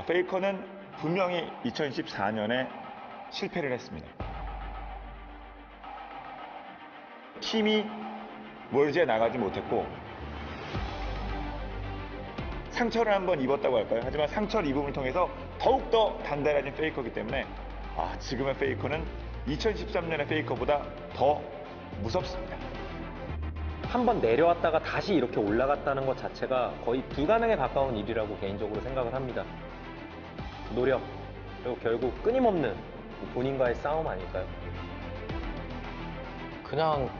페이커는 분명히 2014년에 실패를 했습니다. 팀이 월즈에 나가지 못했고 상처를 한번 입었다고 할까요? 하지만 상처를 입음을 통해서 더욱더 단단해진 페이커이기 때문에 지금의 페이커는 2013년의 페이커보다 더 무섭습니다. 한번 내려왔다가 다시 이렇게 올라갔다는 것 자체가 거의 불가능에 가까운 일이라고 개인적으로 생각을 합니다. 노력, 그리고 결국 끊임없는 본인과의 싸움 아닐까요? 그냥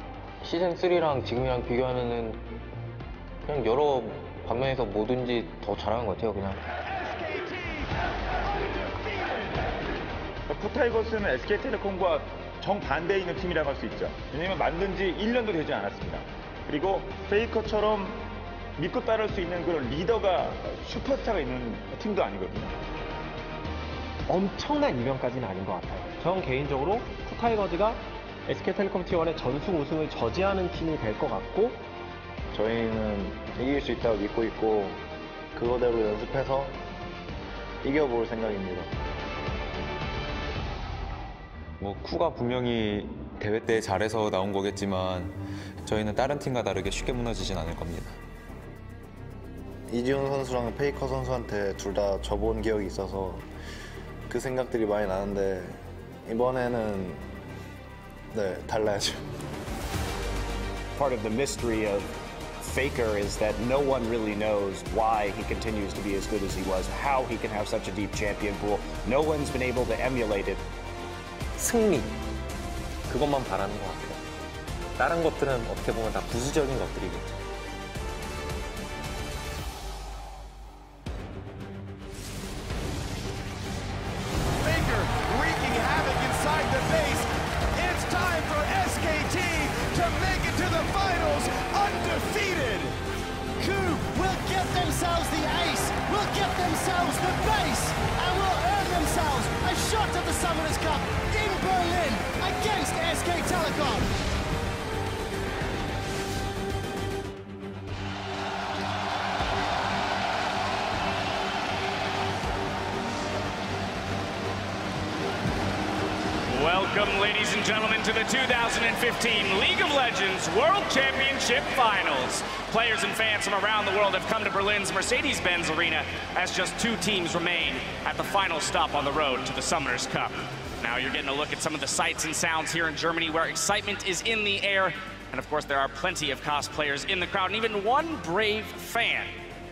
시즌3랑 지금이랑 비교하면은 그냥 여러 방면에서 뭐든지 더 잘하는 것 같아요, 그냥. 쿠타이거스는 SK텔레콤과 정반대에 있는 팀이라고 할 수 있죠. 왜냐하면 만든 지 1년도 되지 않았습니다. 그리고 페이커처럼 믿고 따를 수 있는 그런 리더가 슈퍼스타가 있는 팀도 아니거든요. 엄청난 이변까지는 아닌 것 같아요. 전 개인적으로 쿠타이거즈가 SK텔레콤 T1의 전승 우승을 저지하는 팀이 될 것 같고 저희는 이길 수 있다고 믿고 있고 그거대로 연습해서 이겨볼 생각입니다. 쿠가 분명히 대회 때 잘해서 나온 거겠지만 저희는 다른 팀과 다르게 쉽게 무너지진 않을 겁니다. 이지훈 선수랑 페이커 선수한테 둘 다 져본 기억이 있어서 그 생각들이 많이 나는데 이번에는 달라야죠. Part of the mystery of Faker is that no one really knows why he continues to be as good as he was, how he can have such a deep champion pool. No one's been able to emulate it. 승리, 그것만 바라는 것 같아요. 다른 것들은 어떻게 보면 다 부수적인 것들이겠죠. Faker wreaking havoc inside the base. It's time for SKT to make it to the finals undefeated. Coup will get themselves the ace, will get themselves the base, and will earn themselves a shot at the Summoners Cup in Berlin against SK Telecom. Welcome, ladies and gentlemen, to the 2015 League of Legends World Championship Finals. Players and fans from around the world have come to Berlin's Mercedes-Benz Arena as just two teams remain at the final stop on the road to the Summoners Cup. Now you're getting a look at some of the sights and sounds here in Germany where excitement is in the air. And of course, there are plenty of cosplayers in the crowd and even one brave fan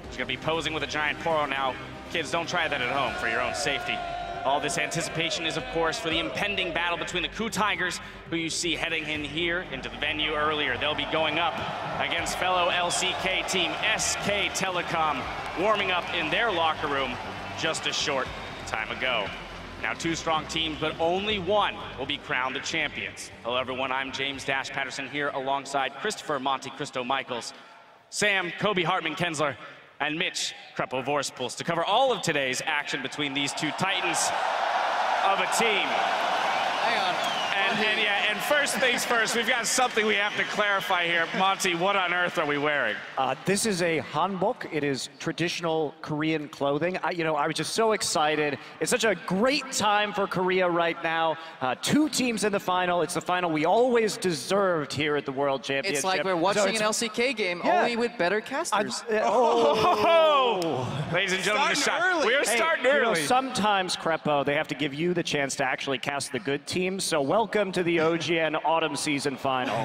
who's going to be posing with a giant poro now. Kids, don't try that at home for your own safety. All this anticipation is, of course, for the impending battle between the Coup Tigers, who you see heading in here into the venue earlier. They'll be going up against fellow LCK team SK Telecom, warming up in their locker room just a short time ago. Now, two strong teams, but only one will be crowned the champions. Hello, everyone. I'm James Dash Patterson here alongside Christopher Monte Cristo Michaels, Sam Kobe Hartman Kensler, and Mitch Krepo Vorspals to cover all of today's action between these two titans of a team. Hang on. And first things first, we've got something we have to clarify here. Monty, what on earth are we wearing? This is a hanbok. It is traditional Korean clothing. I was just so excited. It's such a great time for Korea right now. Two teams in the final. It's the final we always deserved here at the World Championship. It's like we're watching an LCK game, only with better casters. Ladies and gentlemen, we're starting early. Sometimes, Krepo, they have to give you the chance to actually cast the good teams. So welcome to the OGN Autumn Season Final.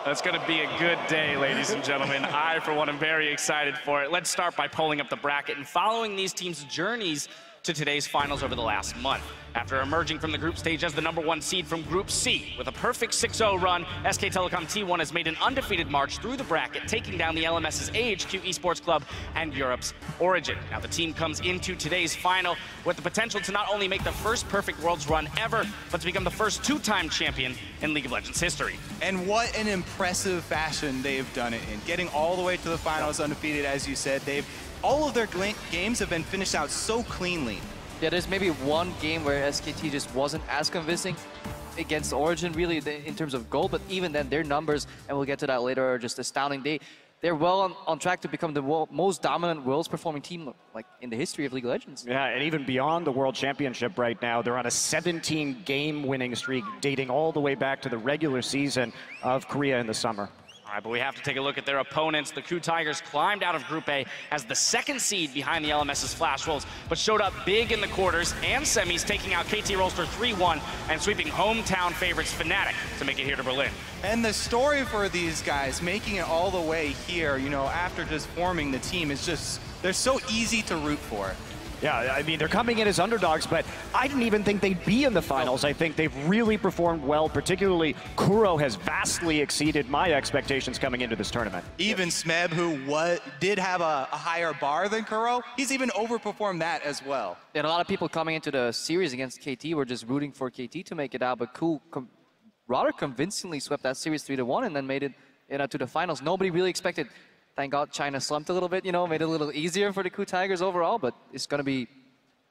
That's going to be a good day, ladies and gentlemen. I, for one, am very excited for it. Let's start by pulling up the bracket and following these teams' journeys to today's finals over the last month. After emerging from the group stage as the #1 seed from Group C with a perfect 6-0 run, SK Telecom T1 has made an undefeated march through the bracket, taking down the LMS's AHQ Esports Club and Europe's Origin. Now the team comes into today's final with the potential to not only make the first perfect Worlds run ever, but to become the first two-time champion in League of Legends history. And what an impressive fashion they've done it in. Getting all the way to the finals undefeated, as you said, all of their games have been finished out so cleanly. Yeah, there's maybe one game where SKT just wasn't as convincing against Origin, really, in terms of goal, but even then, their numbers, and we'll get to that later, are just astounding. they're well on track to become the most dominant world's performing team like in the history of League of Legends. Yeah, and even beyond the World Championship right now, they're on a 17-game winning streak dating all the way back to the regular season of Korea in the summer. All right, but we have to take a look at their opponents. The KOO Tigers climbed out of Group A as the second seed behind the LMS's Flash Wolves, but showed up big in the quarters and semis, taking out KT Rolster 3-1 and sweeping hometown favorites Fnatic to make it here to Berlin. And the story for these guys making it all the way here, you know, after just forming the team is just, they're so easy to root for. Yeah, I mean, they're coming in as underdogs, but I didn't even think they'd be in the finals. I think they've really performed well, particularly Kuro has vastly exceeded my expectations coming into this tournament. Even Smeb, who did have a higher bar than Kuro, he's even overperformed that as well. And a lot of people coming into the series against KT were just rooting for KT to make it out, but KOO rather convincingly swept that series 3-1 and then made it to the finals. Nobody really expected. Thank God China slumped a little bit, you know, made it a little easier for the KOO Tigers overall, but it's going to be,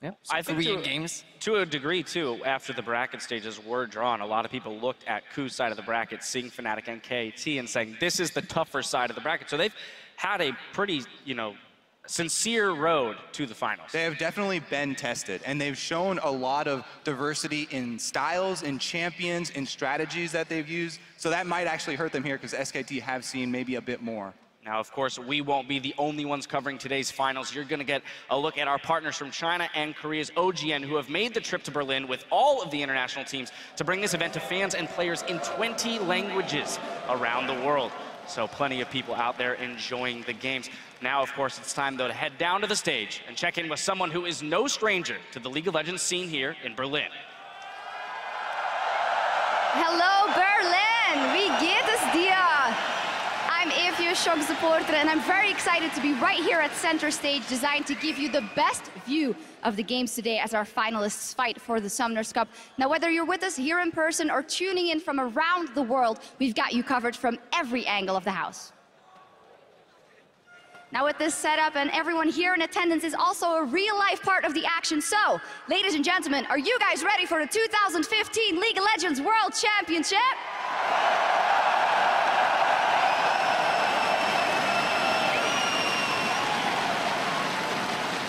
yeah, I think Korean games. To a degree, too, after the bracket stages were drawn, a lot of people looked at KOO's side of the bracket, seeing Fnatic and KT, and saying, this is the tougher side of the bracket. So they've had a pretty, you know, sincere road to the finals. They have definitely been tested, and they've shown a lot of diversity in styles, in champions, in strategies that they've used. So that might actually hurt them here because SKT have seen maybe a bit more. Now, of course, we won't be the only ones covering today's finals. You're going to get a look at our partners from China and Korea's OGN, who have made the trip to Berlin with all of the international teams to bring this event to fans and players in 20 languages around the world. So plenty of people out there enjoying the games. Now, of course, it's time, though, to head down to the stage and check in with someone who is no stranger to the League of Legends scene here in Berlin. Hello, Berlin! Wie geht es dir? I'm Evie, Shock supporter, and I'm very excited to be right here at center stage, designed to give you the best view of the games today as our finalists fight for the Summoners Cup. Now, whether you're with us here in person or tuning in from around the world, we've got you covered from every angle of the house. Now, with this setup and everyone here in attendance is also a real-life part of the action. So, ladies and gentlemen, are you guys ready for the 2015 League of Legends World Championship?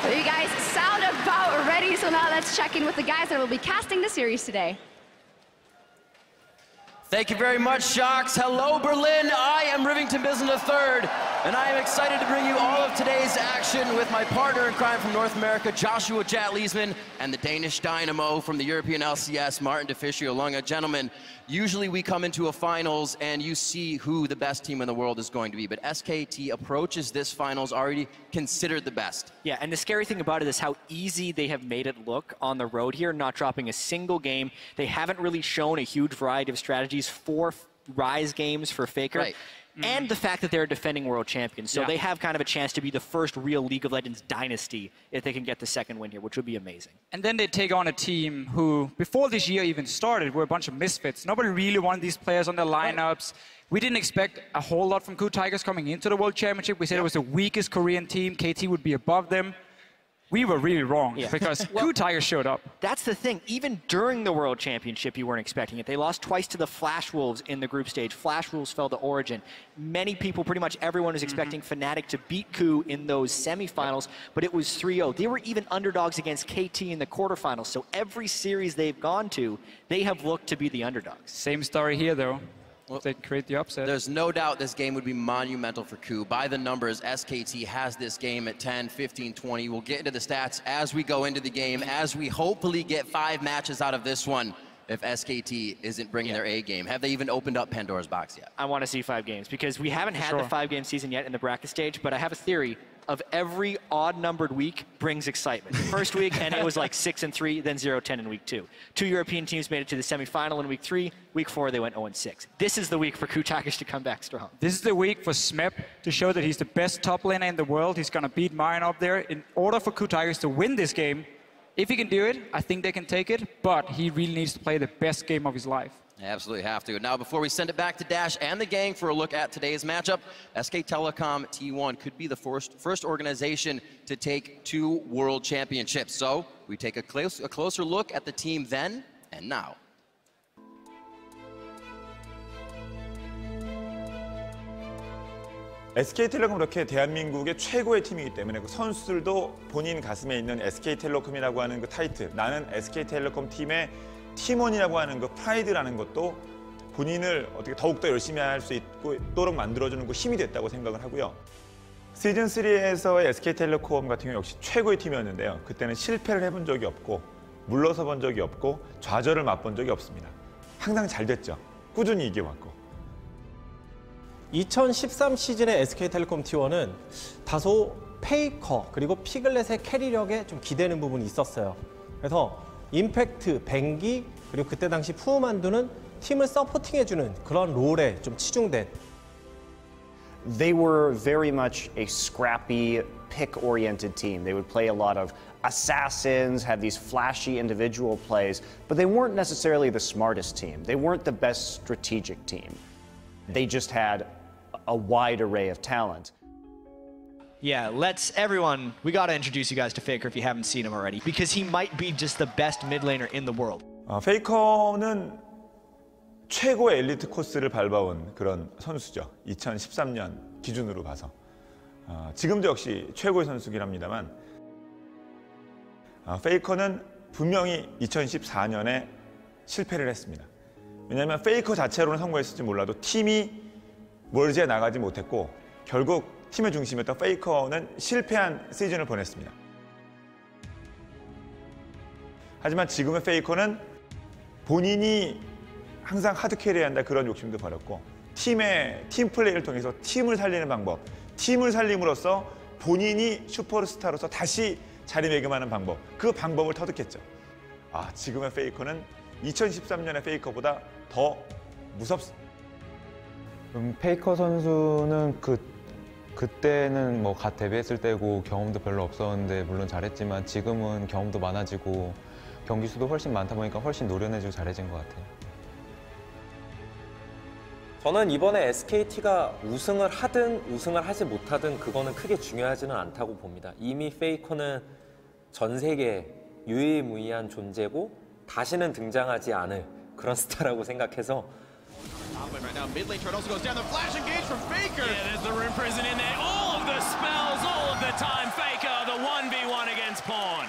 Well, you guys sound about ready, so now let's check in with the guys that will be casting the series today. Thank you very much, Shocks. Hello, Berlin. I am Rivington Bisson III, and I am excited to bring you all of today's action with my partner in crime from North America, Joshua Jat-Liesman, and the Danish Dynamo from the European LCS, Martin DeFiscio Lunga. Gentlemen, usually we come into a finals and you see who the best team in the world is going to be, but SKT approaches this finals already considered the best. Yeah, and the scary thing about it is how easy they have made it look on the road here, not dropping a single game. They haven't really shown a huge variety of strategies, 4 Rise games for Faker. Right. And the fact that they're defending world champions. So they have kind of a chance to be the first real League of Legends dynasty if they can get the second win here, which would be amazing. And then they take on a team who, before this year even started, were a bunch of misfits. Nobody really wanted these players on their lineups. We didn't expect a whole lot from KOO Tigers coming into the World Championship. We said it was the weakest Korean team. KT would be above them. We were really wrong because KOO Tigers showed up. That's the thing. Even during the World Championship, you weren't expecting it. They lost twice to the Flash Wolves in the group stage. Flash Wolves fell to Origin. Many people, pretty much everyone, was expecting Fnatic to beat KOO in those semifinals, but it was 3-0. They were even underdogs against KT in the quarterfinals. So every series they've gone to, they have looked to be the underdogs. Same story here, though. Well, they can create the upset. There's no doubt this game would be monumental for KOO. By the numbers, SKT has this game at 10, 15, 20. We'll get into the stats as we go into the game, as we hopefully get 5 matches out of this one if SKT isn't bringing their A game. Have they even opened up Pandora's box yet? I want to see 5 games because we haven't had the 5-game season yet in the bracket stage, but I have a theory of every odd-numbered week brings excitement. First week, and it was like 6-3, then 0-10 in week 2. 2 European teams made it to the semifinal in week 3. Week 4, they went 0-6. This is the week for KOO Tigers to come back strong. This is the week for Smeb to show that he's the best top laner in the world. He's going to beat Mayan up there. In order for KOO Tigers to win this game, if he can do it, I think they can take it, but he really needs to play the best game of his life. Absolutely have to. Now, before we send it back to Dash and the gang for a look at today's matchup, SK Telecom T1 could be the first organization to take 2 world championships. So we take a closer look at the team then and now. SK텔레콤 이렇게 대한민국의 최고의 팀이기 때문에 그 선수들도 본인 가슴에 있는 SK텔레콤이라고 하는 그 타이틀, 나는 SK텔레콤 팀의 팀원이라고 하는 그 프라이드라는 것도 본인을 어떻게 더욱더 열심히 할 수 있도록 만들어주는 그 힘이 됐다고 생각을 하고요. 시즌3에서의 SK텔레콤 같은 경우 역시 최고의 팀이었는데요. 그때는 실패를 해본 적이 없고 물러서 본 적이 없고 좌절을 맛본 적이 없습니다. 항상 잘 됐죠. 꾸준히 이겨왔고. 2013 시즌의 SK텔레콤 T1은 다소 페이커 그리고 피글렛의 캐리력에 좀 기대는 부분이 있었어요. 그래서 임팩트, 뱅기 그리고 그때 당시 푸우만두는 팀을 서포팅해주는 그런 롤에 좀 치중된. They were very much a scrappy, pick-oriented team. They would play a lot of assassins, have these flashy individual plays, but they weren't necessarily the smartest team. They weren't the best strategic team. They just had a wide array of talent. Yeah, we gotta introduce you guys to Faker if you haven't seen him already, because he might be just the best mid laner in the world. 페이커는 최고의 엘리트 코스를 밟아온 그런 선수죠. 2013년 기준으로 봐서. 지금도 역시 최고의 선수긴 합니다만 페이커는 분명히 2014년에 실패를 했습니다. 왜냐하면 페이커 자체로는 성공했을지 몰라도 팀이 월드에 나가지 못했고 결국 팀의 중심이었던 페이커는 실패한 시즌을 보냈습니다. 하지만 지금의 페이커는 본인이 항상 하드캐리해야 한다 그런 욕심도 버렸고 팀 플레이를 통해서 팀을 살리는 방법, 팀을 살림으로써 본인이 슈퍼스타로서 다시 자리매김하는 방법, 그 방법을 터득했죠. 지금의 페이커는 2013년의 페이커보다 더 무섭습니다. 페이커 선수는 그때는 뭐 갓 데뷔했을 때고 경험도 별로 없었는데 물론 잘했지만 지금은 경험도 많아지고 경기 수도 훨씬 많다 보니까 훨씬 노련해지고 잘해진 것 같아요. 저는 이번에 SKT가 우승을 하든 우승을 하지 못하든 그거는 크게 중요하지는 않다고 봅니다. 이미 페이커는 전 세계 유일무이한 존재고 다시는 등장하지 않을 그런 스타라고 생각해서 Right now, mid lane turret also goes down. The flash engage from Faker. Yeah, there's the Rune Prison in there. All of the spells, all of the time. Faker, the 1v1 against Pawn.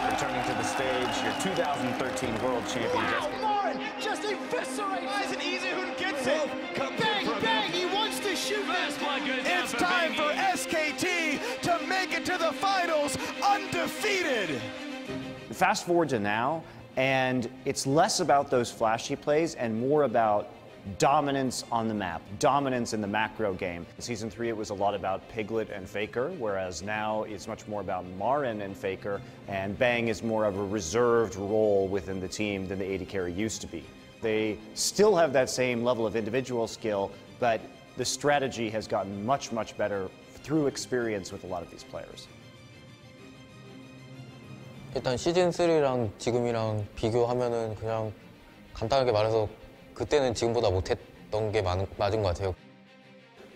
Returning to the stage, your 2013 world champion. Wow, Lauren just eviscerates. Why isn't Easy who gets it? Bang, bang, he wants to shoot this. It's time for SKT to make it to the finals undefeated. Fast forward to now, and it's less about those flashy plays and more about dominance on the map, dominance in the macro game. In Season 3, it was a lot about Piglet and Faker, whereas now it's much more about Marin and Faker, and Bang is more of a reserved role within the team than the AD carry used to be. They still have that same level of individual skill, but the strategy has gotten much, much better through experience with a lot of these players. 일단 시즌3랑 지금이랑 비교하면은 그냥 간단하게 말해서 그때는 지금보다 못했던 게 맞은 것 같아요.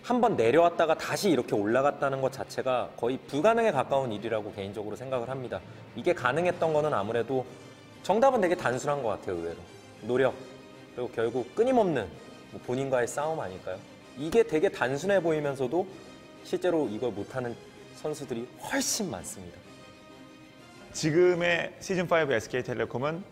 한번 내려왔다가 다시 이렇게 올라갔다는 것 자체가 거의 불가능에 가까운 일이라고 개인적으로 생각을 합니다. 이게 가능했던 거는 아무래도 정답은 되게 단순한 것 같아요, 의외로. 노력, 그리고 결국 끊임없는 본인과의 싸움 아닐까요? 이게 되게 단순해 보이면서도 실제로 이걸 못하는 선수들이 훨씬 많습니다. 지금의 시즌5 SK텔레콤은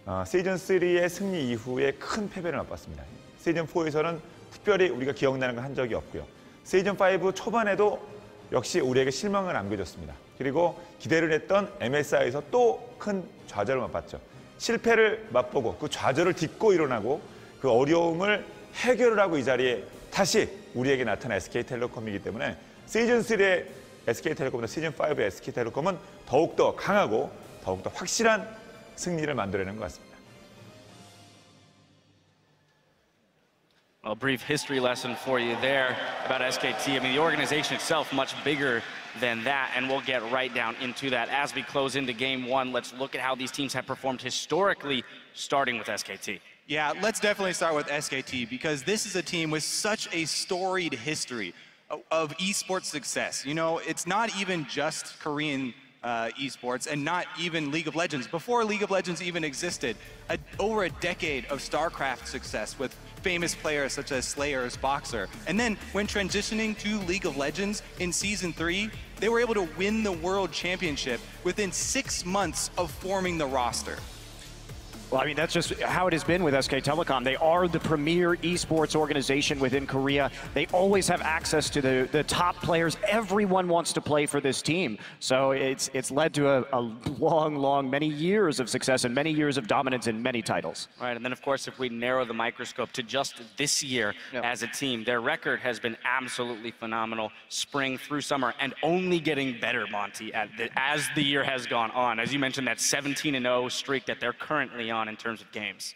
시즌3의 승리 이후에 큰 패배를 맛봤습니다. 시즌4에서는 특별히 우리가 기억나는 건 한 적이 없고요. 시즌5 초반에도 역시 우리에게 실망을 안겨줬습니다. 그리고 기대를 했던 MSI에서 또 큰 좌절을 맛봤죠. 실패를 맛보고 그 좌절을 딛고 일어나고 그 어려움을 해결을 하고 이 자리에 다시 우리에게 나타난 SK텔레콤이기 때문에 시즌3의 SK텔레콤보다 시즌5의 SK텔레콤은 더욱더 강하고 더욱더 확실한 승리를 만들어내는 것 같습니다. A brief history lesson for you there about SKT. I mean, the organization itself much bigger than that, and we'll get right down into that. As we close into Game 1, let's look at how these teams have performed historically, starting with SKT. Yeah, let's definitely start with SKT because this is a team with such a storied history of esports success. You know, it's not even just Korean esports, and not even League of Legends. Before League of Legends even existed, over a decade of StarCraft success with famous players such as Slayer's Boxer. And then when transitioning to League of Legends in Season 3, they were able to win the World Championship within 6 months of forming the roster. Well, I mean, that's just how it has been with SK Telecom. They are the premier esports organization within Korea. They always have access to the top players. Everyone wants to play for this team. So it's led to a long, many years of success and many years of dominance in many titles. Right, and then of course, if we narrow the microscope to just this year as a team, their record has been absolutely phenomenal, spring through summer, and only getting better, Monty, as the year has gone on. As you mentioned, that 17-0 streak that they're currently on in terms of games.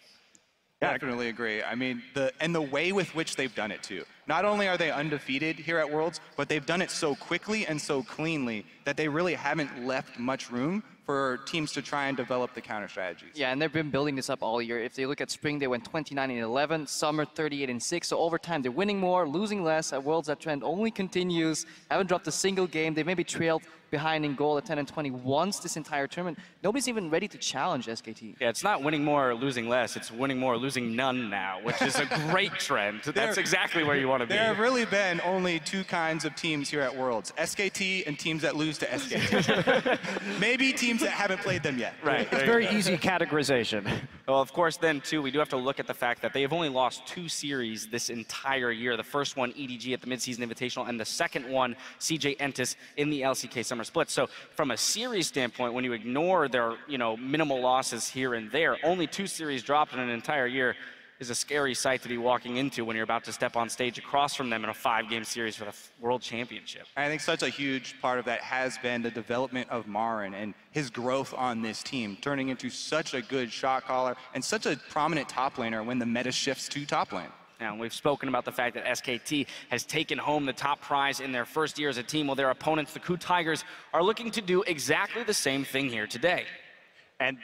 Definitely agree. I mean, the way with which they've done it too. Not only are they undefeated here at Worlds, but they've done it so quickly and so cleanly that they really haven't left much room for teams to try and develop the counter strategies. Yeah, and they've been building this up all year. If they look at spring, they went 29-11, summer 38-6. So over time, they're winning more, losing less. At Worlds, that trend only continues. Haven't dropped a single game. They maybe trailed behind in goal at 10-20 once this entire tournament. Nobody's even ready to challenge SKT. Yeah, it's not winning more or losing less. It's winning more or losing none now, which is a great trend. That's exactly where you want to be. There have really been only two kinds of teams here at Worlds, SKT and teams that lose to SKT. Maybe teams that haven't played them yet. Right. It's very easy categorization. Well, of course, then, too, we do have to look at the fact that they have only lost 2 series this entire year. The first one, EDG at the Midseason Invitational, and the second one, CJ Entus in the LCK Summer Split. So from a series standpoint, when you ignore their, minimal losses here and there, only 2 series dropped in an entire year is a scary sight to be walking into when you're about to step on stage across from them in a 5-game series for the World Championship. I think such a huge part of that has been the development of Marin and his growth on this team, turning into such a good shot caller and such a prominent top laner when the meta shifts to top lane. Now, we've spoken about the fact that SKT has taken home the top prize in their first year as a team, while their opponents, the KOO Tigers, are looking to do exactly the same thing here today. And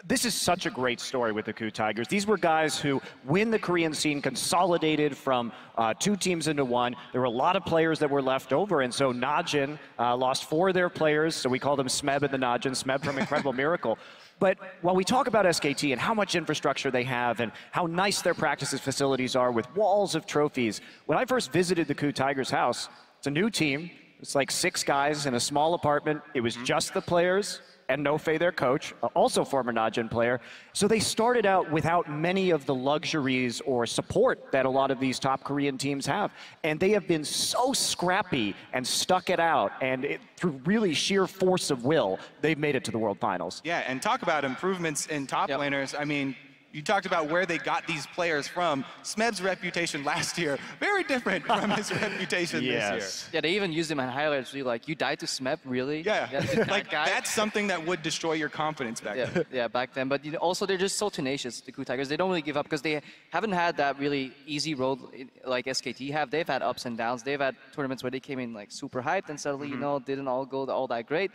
this is such a great story with the KOO Tigers. These were guys who, when the Korean scene consolidated from 2 teams into 1, there were a lot of players that were left over, and so Najin lost 4 of their players, so we call them Smeb and the Najin, Smeb from Incredible Miracle. But while we talk about SKT and how much infrastructure they have and how nice their practices facilities are with walls of trophies, when I first visited the KOO Tigers house, it's a new team. It's like 6 guys in a small apartment. It was just the players and No Fei, their coach, also former Najin player. So they started out without many of the luxuries or support that a lot of these top Korean teams have. And they have been so scrappy and stuck it out. And through really sheer force of will, they've made it to the World Finals. Yeah, and talk about improvements in top laners. I mean, you talked about where they got these players from. Smeb's reputation last year, very different from his reputation this year. Yeah, they even used him in highlights. Like, you died to Smeb, really? Yeah, like that's something that would destroy your confidence back then. Yeah, back then. But also, they're just so tenacious, the KOO Tigers. They don't really give up because they haven't had that really easy road like SKT have. They've had ups and downs. They've had tournaments where they came in like super hyped and suddenly, didn't all go all that great.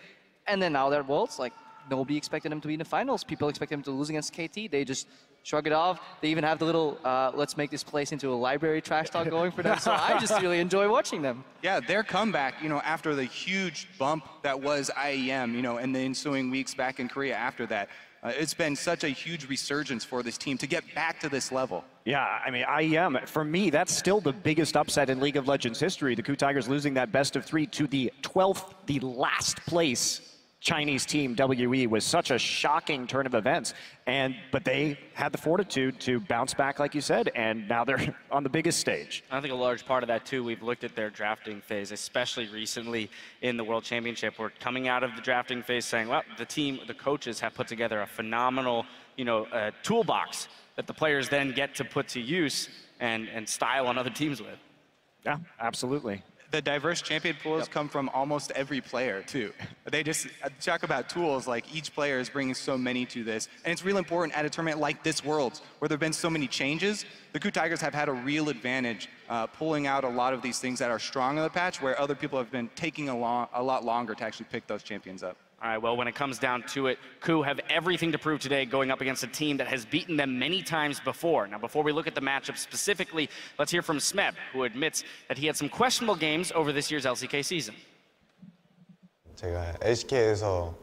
And then now they're Worlds, like, nobody expected them to be in the finals. People expect them to lose against KT. They just shrug it off. They even have the little, let's make this place into a library trash talk going for them. So I just really enjoy watching them. Yeah, their comeback, after the huge bump that was IEM, and the ensuing weeks back in Korea after that, it's been such a huge resurgence for this team to get back to this level. Yeah, I mean, IEM, for me, that's still the biggest upset in League of Legends history. The KOO Tigers losing that best of 3 to the 12th, the last place Chinese team, WE, was such a shocking turn of events. But they had the fortitude to bounce back, like you said, and now they're on the biggest stage. I think a large part of that, too, we've looked at their drafting phase, especially recently in the World Championship. We're coming out of the drafting phase saying, well, the coaches have put together a phenomenal, toolbox that the players then get to put to use and style on other teams with. Yeah, absolutely. The diverse champion pools come from almost every player, too. They just talk about tools, like each player is bringing so many to this. And it's real important at a tournament like this Worlds, where there have been so many changes. The KOO Tigers have had a real advantage pulling out a lot of these things that are strong in the patch, where other people have been taking a lot longer to actually pick those champions up. All right, well, when it comes down to it, KOO have everything to prove today going up against a team that has beaten them many times before. Now, before we look at the matchup specifically, let's hear from Smeb, who admits that he had some questionable games over this year's LCK season. 제가 LCK에서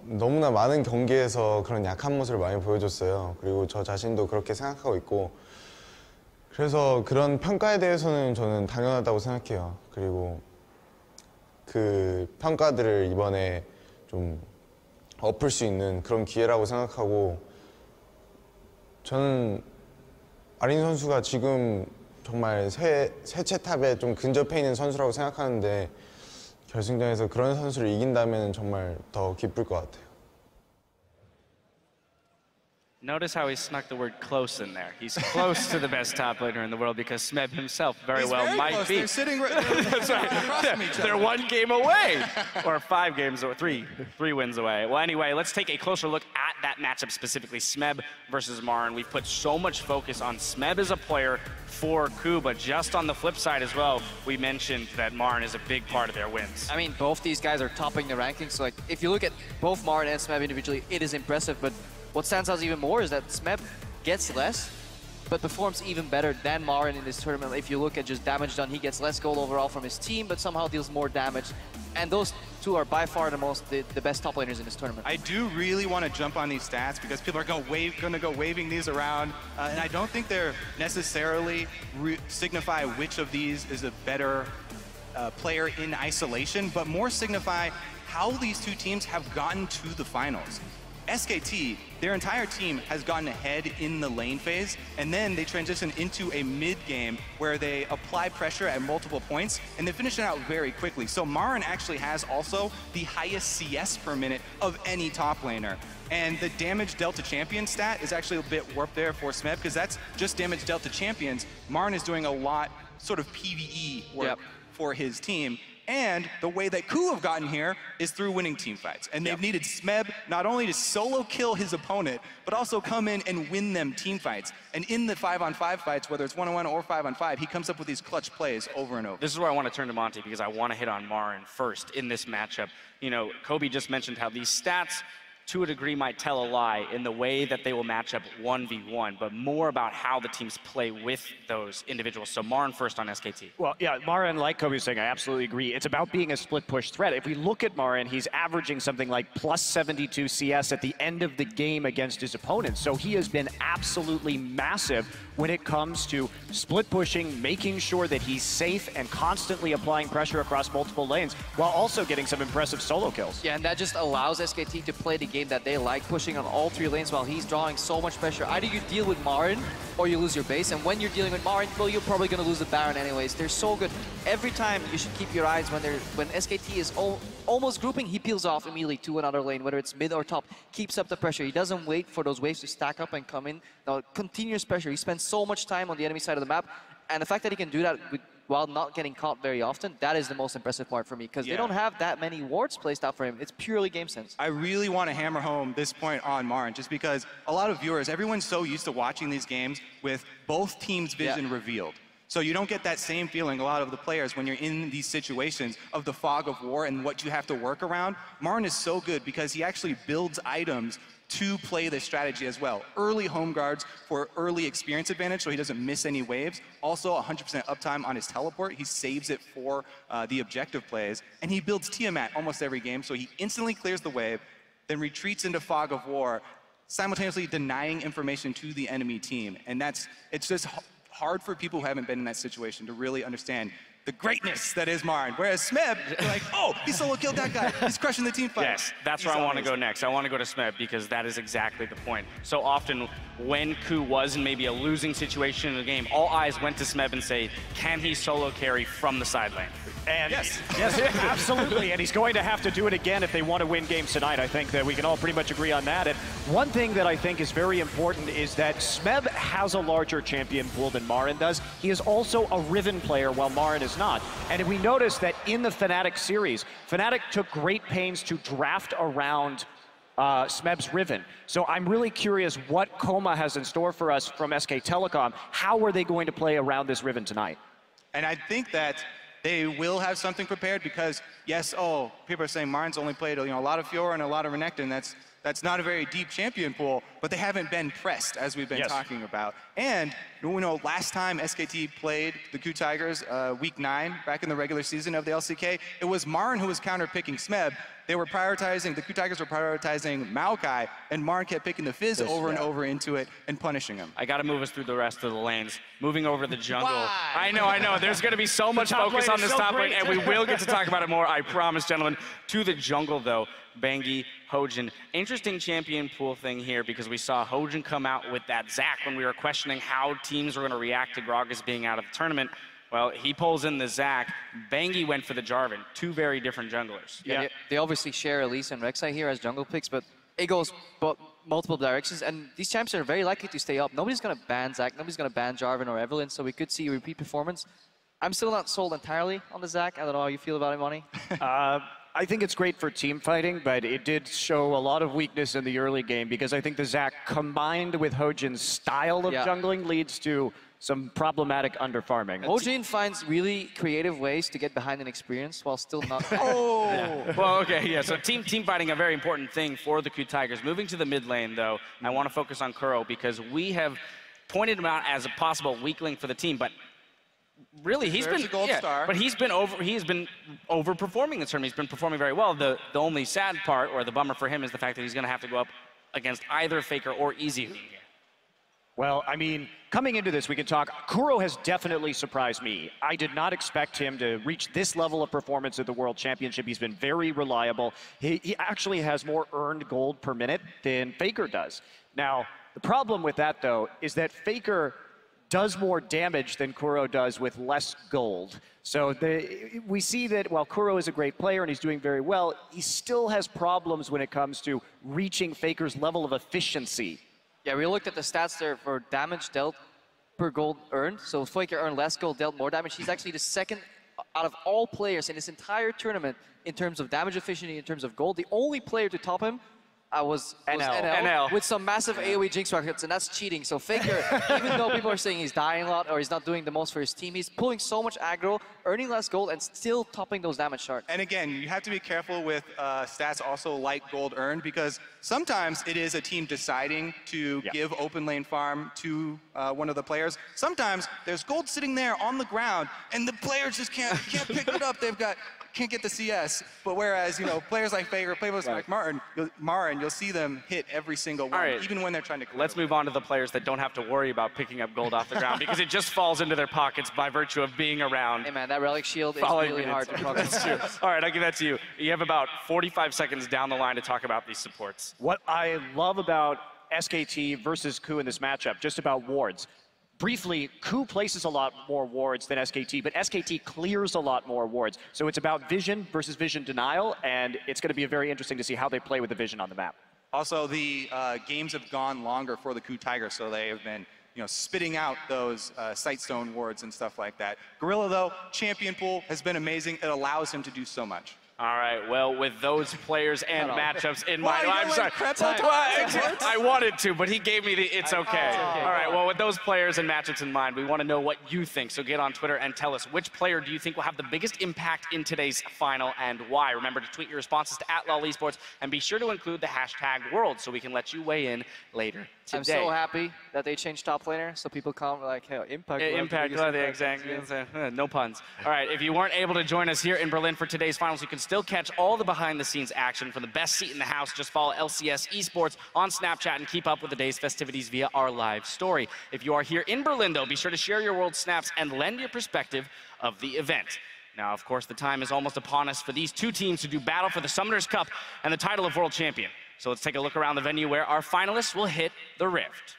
너무나 많은 경기에서 그런 약한 모습을 많이 보여줬어요. 그리고 저 자신도 그렇게 생각하고 있고 그래서 그런 평가에 대해서는 저는 당연하다고 생각해요. 그리고 그 평가들을 이번에 좀 엎을 수 있는 그런 기회라고 생각하고 저는 아린 선수가 지금 정말 새 채탑에 좀 근접해 있는 선수라고 생각하는데 결승전에서 그런 선수를 이긴다면 정말 더 기쁠 것 같아요. Notice how he snuck the word close in there. He's close to the best top laner in the world because Smeb himself very well might close. be. They're sitting right That's right. across from each other. They're 1 game away, or 5 games, or three wins away. Well, anyway, let's take a closer look at that matchup specifically, Smeb versus Marin. We've put so much focus on Smeb as a player for KOO, but just on the flip side as well, we mentioned that Marin is a big part of their wins. I mean, both these guys are topping the rankings. So, like, if you look at both Marin and Smeb individually, it is impressive. But what stands out even more is that Smeb gets less, but performs even better than Marin in this tournament. If you look at just damage done, he gets less gold overall from his team, but somehow deals more damage. And those two are by far the best top laners in this tournament. I do really want to jump on these stats because people are going to go waving these around, and I don't think they're necessarily signify which of these is a better player in isolation, but more signify how these two teams have gotten to the finals. SKT, their entire team has gotten ahead in the lane phase, and then they transition into a mid game where they apply pressure at multiple points, and they finish it out very quickly. So Marin actually has also the highest CS per minute of any top laner. And the damage dealt to champion stat is actually a bit warped there for Smeb, because that's just damage dealt to champions. Marin is doing a lot sort of PvE work for his team. And the way that KOO have gotten here is through winning team fights. And they've needed Smeb not only to solo kill his opponent, but also come in and win them team fights. And in the 5-on-5 fights, whether it's 1-on-1 or 5-on-5, he comes up with these clutch plays over and over. This is where I want to turn to Monty because I want to hit on Marin first in this matchup. You know, Kobe just mentioned how these stats to a degree might tell a lie in the way that they will match up 1v1, but more about how the teams play with those individuals. So Marin first on SKT. Well, yeah, Marin, like Kobe was saying, I absolutely agree. It's about being a split push threat. If we look at Marin, he's averaging something like plus 72 CS at the end of the game against his opponents. So he has been absolutely massive when it comes to split pushing, making sure that he's safe and constantly applying pressure across multiple lanes while also getting some impressive solo kills. Yeah, and that just allows SKT to play the game that they like, pushing on all 3 lanes while he's drawing so much pressure. Either you deal with Marin or you lose your base, and when you're dealing with Marin, well, you're probably going to lose the Baron anyways. They're so good. Every time you should keep your eyes when SKT is almost grouping, he peels off immediately to another lane, whether it's mid or top, keeps up the pressure. He doesn't wait for those waves to stack up and come in. No, continuous pressure. He spends so much time on the enemy side of the map, and the fact that he can do that while not getting caught very often, that is the most impressive part for me, because they don't have that many wards placed out for him. It's purely game sense. I really want to hammer home this point on Marin, just because a lot of viewers, everyone's so used to watching these games with both teams' vision revealed. So you don't get that same feeling, a lot of the players, when you're in these situations of the fog of war and what you have to work around. Marin is so good because he actually builds items to play this strategy as well. Early home guards for early experience advantage so he doesn't miss any waves. Also 100% uptime on his teleport. He saves it for the objective plays. And he builds Tiamat almost every game so he instantly clears the wave, then retreats into fog of war, simultaneously denying information to the enemy team. And it's just hard for people who haven't been in that situation to really understand the greatness that is Marin. Whereas Smeb, you're like, oh, he solo killed that guy. He's crushing the team fight. Yes, that's where I want to go next. I want to go to Smeb because that is exactly the point. So often when KOO was in maybe a losing situation in the game, all eyes went to Smeb and say, can he solo carry from the side lane? And yes, absolutely. And he's going to have to do it again if they want to win games tonight. I think that we can all pretty much agree on that. And one thing that I think is very important is that Smeb has a larger champion pool than Marin does. He is also a Riven player while Marin is not. And we noticed that in the Fnatic series, Fnatic took great pains to draft around Smeb's Riven. So I'm really curious what Coma has in store for us from SK Telecom. How are they going to play around this Riven tonight? And I think that they will have something prepared because yes, people are saying Martin's only played a lot of Fiora and a lot of Renekton. That's not a very deep champion pool, but they haven't been pressed, as we've been talking about. And last time SKT played the KOO Tigers, week 9, back in the regular season of the LCK, it was Marn who was counter-picking Smeb. The KOO Tigers were prioritizing Maokai, and Marn kept picking the Fizz over and over into it and punishing him. I got to move us through the rest of the lanes. Moving over to the jungle. I know. There's going to be so much focus on this top lane, and we will get to talk about it more, I promise, gentlemen. To the jungle, though, Bengi, Hojin. Interesting champion pool thing here, because we saw Hojin come out with that Zac when we were questioning how teams were going to react to Gragas being out of the tournament. Well, he pulls in the Zac. Bengi went for the Jarvan. Two very different junglers. Yeah, they obviously share Elise and Rek'Sai here as jungle picks, but it goes multiple directions, and these champs are very likely to stay up. Nobody's going to ban Zac, nobody's going to ban Jarvan or Evelynn, so we could see a repeat performance. I'm still not sold entirely on the Zac. I don't know how you feel about it, Monty. I think it's great for team fighting, but it did show a lot of weakness in the early game, because I think the Zac combined with Hojin's style of jungling leads to some problematic underfarming. Hojin finds really creative ways to get behind an experience while still not... Well, okay, yeah, so team fighting, a very important thing for the KOO Tigers. Moving to the mid lane, though, I want to focus on Kuro, because we have pointed him out as a possible weak link for the team, but really, he's been but he's been overperforming this tournament. He's been performing very well. The only sad part, or the bummer for him, is the fact that he's going to have to go up against either Faker or Easy. Well, I mean, coming into this, we can talk. Kuro has definitely surprised me. I did not expect him to reach this level of performance at the World Championship. He's been very reliable. He actually has more earned gold per minute than Faker does. Now, the problem with that, though, is that Faker does more damage than Kuro does with less gold. So we see that while Kuro is a great player and he's doing very well, he still has problems when it comes to reaching Faker's level of efficiency. Yeah, we looked at the stats there for damage dealt per gold earned. So Faker earned less gold, dealt more damage. He's actually the second out of all players in this entire tournament in terms of damage efficiency, in terms of gold. The only player to top him was NL with some massive AoE Jinx rockets, and that's cheating. So Faker, even though people are saying he's dying a lot or he's not doing the most for his team, he's pulling so much aggro, earning less gold, and still topping those damage charts. And again, you have to be careful with stats also like gold earned, because sometimes it is a team deciding to give open lane farm to one of the players. Sometimes there's gold sitting there on the ground, and the players just can't pick it up. Can't get the CS, but whereas, players like Faker, players like Marin, you'll see them hit every single one, even when they're trying to clear. Let's move on to the players that don't have to worry about picking up gold off the ground, because it just falls into their pockets by virtue of being around. Hey man, that Relic Shield is really hard to talk about. That's true. All right, I'll give that to you. You have about 45 seconds down the line to talk about these supports. What I love about SKT versus KOO in this matchup, just about wards. Briefly, KOO places a lot more wards than SKT, but SKT clears a lot more wards. So it's about vision versus vision denial, and it's going to be very interesting to see how they play with the vision on the map. Also, the games have gone longer for the KOO Tigers, so they have been spitting out those Sightstone wards and stuff like that. Gorilla, though, champion pool has been amazing. It allows him to do so much. All right, well, with those players and matchups in mind, I'm sorry. I wanted to, but he gave me the it's okay. All right, well, with those players and matchups in mind, we want to know what you think. So get on Twitter and tell us which player do you think will have the biggest impact in today's final and why. Remember to tweet your responses to @LOLesports and be sure to include the hashtag world so we can let you weigh in later today. I'm so happy that they changed top laner so people come like, hey, Impact. Impact, exactly. No puns. All right, if you weren't able to join us here in Berlin for today's finals, you can still catch all the behind-the-scenes action from the best seat in the house. Just follow LCS Esports on Snapchat and keep up with the day's festivities via our live story. If you are here in Berlin, though, be sure to share your world snaps and lend your perspective of the event. Now, of course, the time is almost upon us for these two teams to do battle for the Summoners Cup and the title of World Champion. So let's take a look around the venue where our finalists will hit the Rift.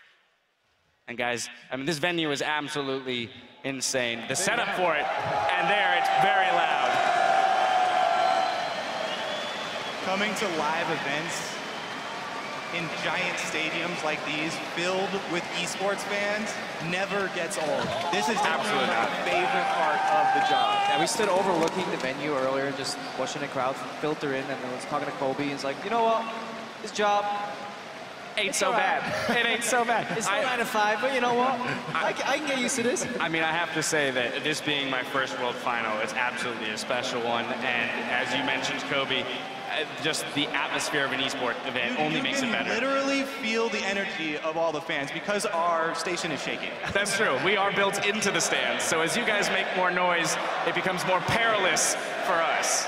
And guys, I mean, this venue is absolutely insane. The setup for it, and there, it's very loud. Coming to live events in giant stadiums like these, filled with esports fans, never gets old. This is absolutely my favorite part of the job. Yeah, we stood overlooking the venue earlier, just watching the crowd filter in, and I was talking to Kobe, and he's like, you know what, this job, ain't so bad. It ain't so bad. It's not 9 to 5, but you know what? I can get used to this. I mean, I have to say that this being my first World Final, it's absolutely a special one. And as you mentioned, Kobe, just the atmosphere of an esport event only makes it better. You can literally feel the energy of all the fans because our station is shaking. That's true. We are built into the stands. So as you guys make more noise, it becomes more perilous for us.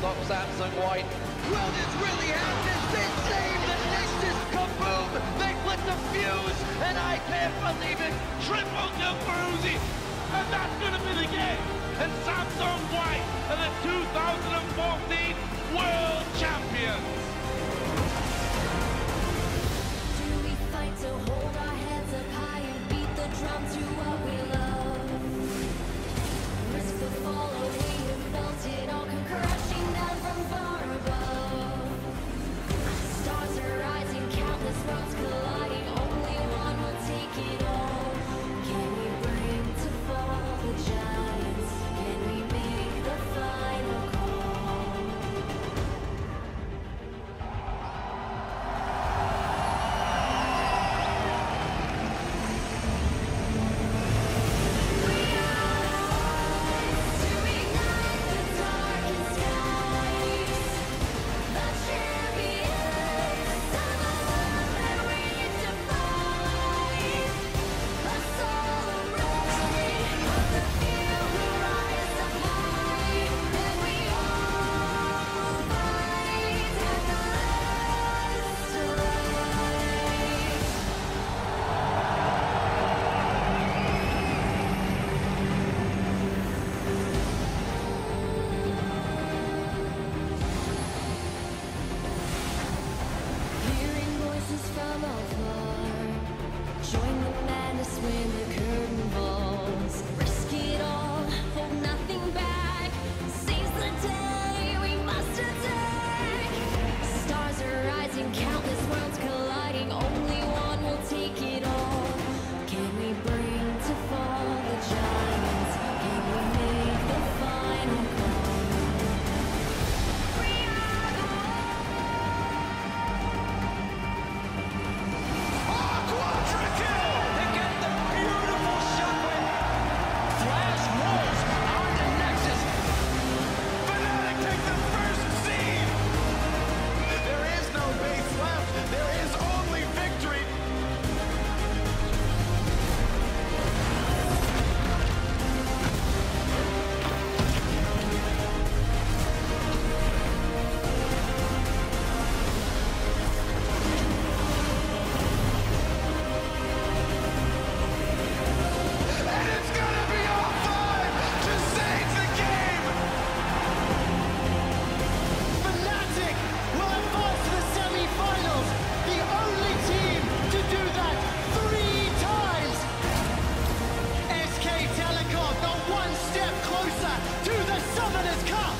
Stop Samsung White. Well, this really happened. They saved the Nexus. Kaboom! They lit the fuse, and I can't believe it. Triple to Ferruzzi, and that's going to be the game. And Samsung White are the 2014 World Champions. Do we fight to hold our heads up high and beat the drum to what we love? Risk the fall, oh, we have felt it all come crashing down from far above. Stars are rising, countless worlds colliding, only one will take it all. Can we bring to fall the giants? Can we make the final call? Hearing voices from afar, join the madness when the curtain falls. Risk it all, hold nothing back. Seize the day, we must attack. Stars are rising, countless worlds colliding. Only one will take it all. Can we bring to fall the giants? Can we make the final call? Flash rolls onto Nexus. Fnatic take the first seed. There is no base left. There is only victory. And it's gonna be all five to save the game. Fnatic will advance to the semi-finals, the only team to do that 3 times. SK Telecom, the one step closer to the Summoners Cup.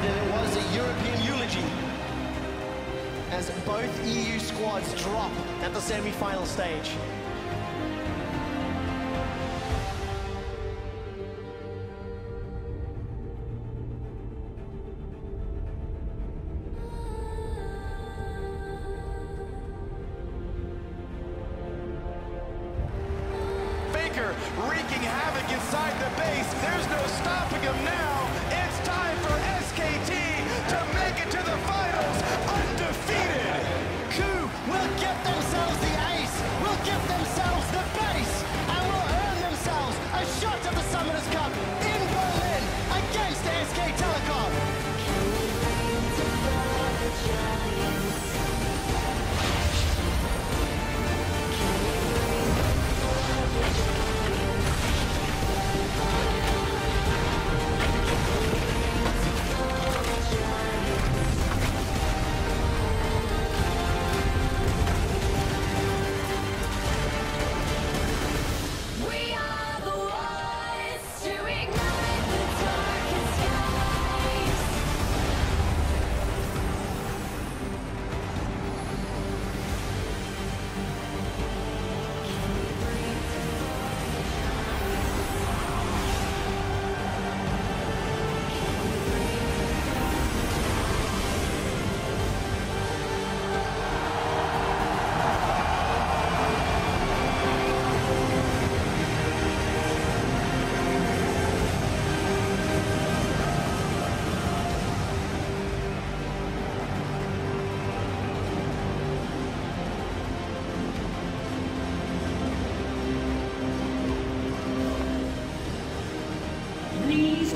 There was a European eulogy as both EU squads drop at the semi-final stage. Faker wreaking havoc inside the base. There's no stopping him now.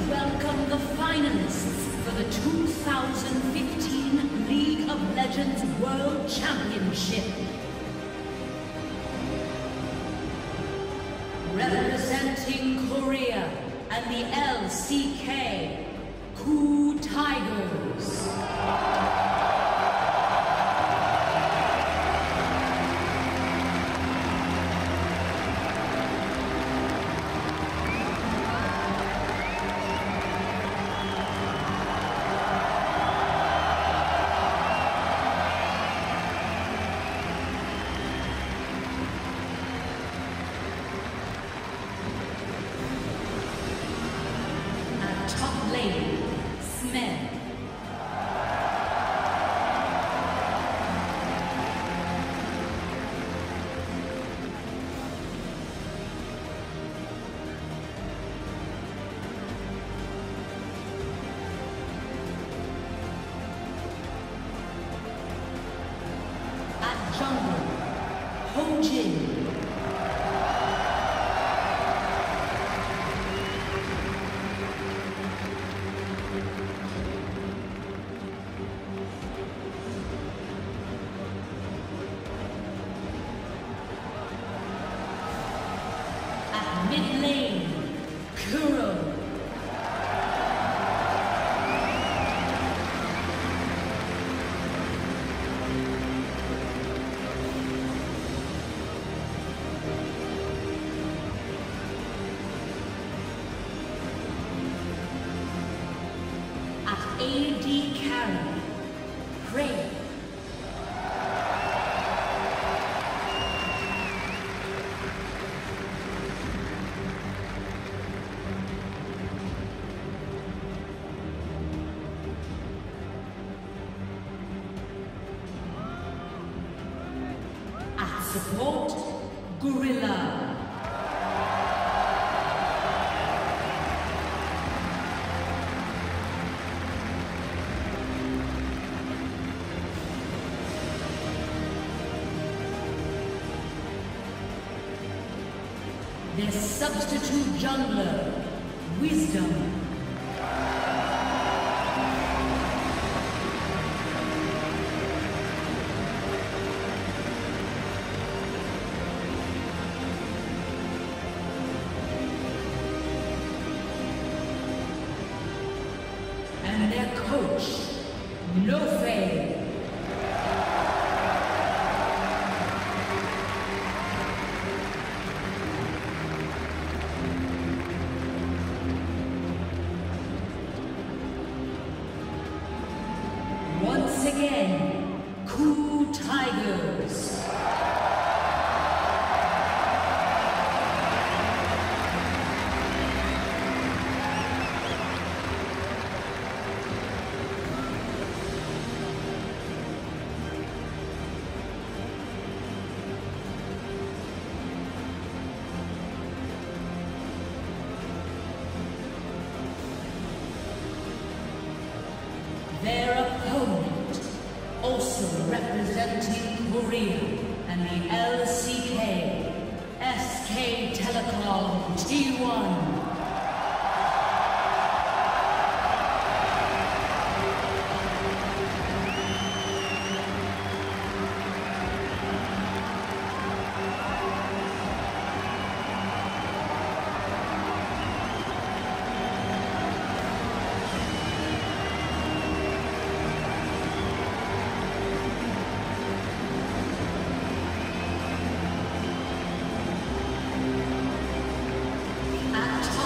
welcome the finalists for the 2015 League of Legends World Championship. Representing Korea and the LCK, KOO Tigers. Top lane, Smith. At jungle, Ho Jin. Mid lane, Kuro. At AD carry, Ray. Support Gorilla. Their substitute jungler, Wisdom. And their coach, Nofei. Once again, KOO Tigers. Their opponent, also representing Korea and the LCK, SK Telecom T1. At